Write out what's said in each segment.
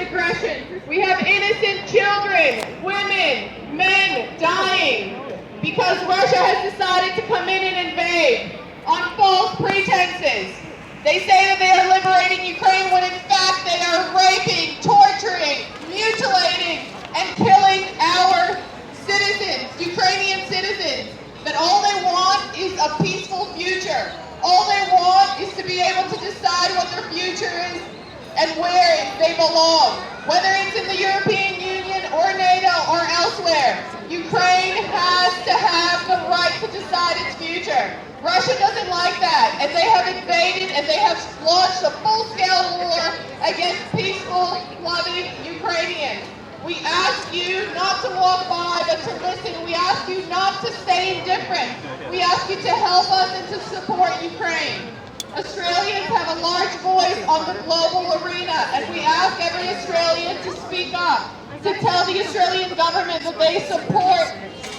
aggression. We have innocent children, women, men dying because Russia has decided to come in and invade on false pretenses. They say that they are liberating Ukraine when in fact they are raping, torturing, mutilating, and killing our citizens, Ukrainian citizens. That all they want is a peaceful future. All they want is to be able to decide what their future is and where they belong. Whether it's in the European Union or NATO or elsewhere, Ukraine has to have the right to decide its future. Russia doesn't like that, and they have invaded and they have launched a full-scale war against peaceful, loving Ukrainians. We ask you not to walk by, but to listen. We ask you not to stay indifferent. We ask you to help us and to support Ukraine. Australians have a large voice on the global arena, and we ask every Australian to speak up, to tell the Australian government that they support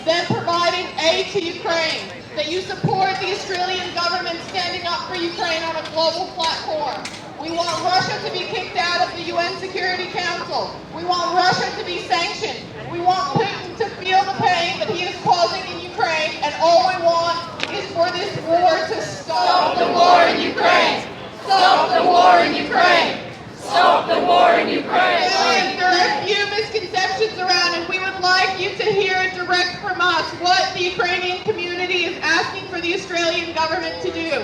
them providing aid to Ukraine, that you support the Australian government standing up for Ukraine on a global platform. We want Russia to be kicked out of the UN Security Council. We want Russia to be sanctioned. We want Putin to feel the pain that he is causing in Ukraine, and all we want is for this war to stop. Stop the war in Ukraine! Stop the war in Ukraine! Stop the war in Ukraine! There are a few misconceptions around, and we would like you to hear it direct from us what the Ukrainian community is asking for the Australian government to do.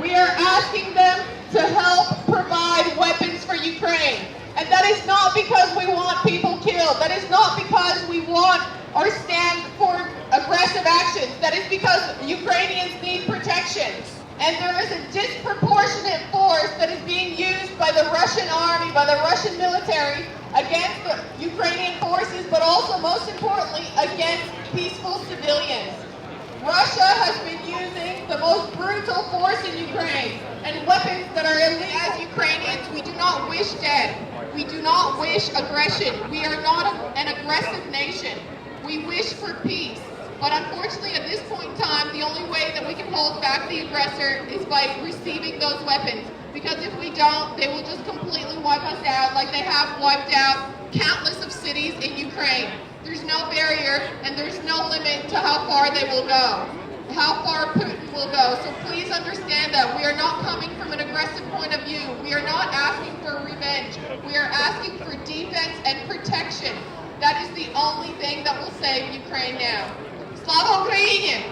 We are asking them to help provide weapons for Ukraine. And that is not because we want people killed. That is not because we want or stand for aggressive actions. That is because Ukrainians need protection. And there is a disproportionate force that is being used by the Russian army, by the Russian military, against the Ukrainian forces, but also, most importantly, against peaceful civilians. Russia has been using the most brutal force in Ukraine and weapons that are illegal. As Ukrainians, we do not wish death. We do not wish aggression. We are not an aggressive nation. We wish for peace. But unfortunately, at this point in time, the only way that we can hold back the aggressor is by receiving those weapons. Because if we don't, they will just completely wipe us out like they have wiped out countless of cities in Ukraine. There's no barrier and there's no limit to how far they will go, how far Putin will go. So please understand that we are not coming from an aggressive point of view. We are not asking for revenge. We are asking for defense and protection. That is the only thing that will save Ukraine now. Slava Ukraini!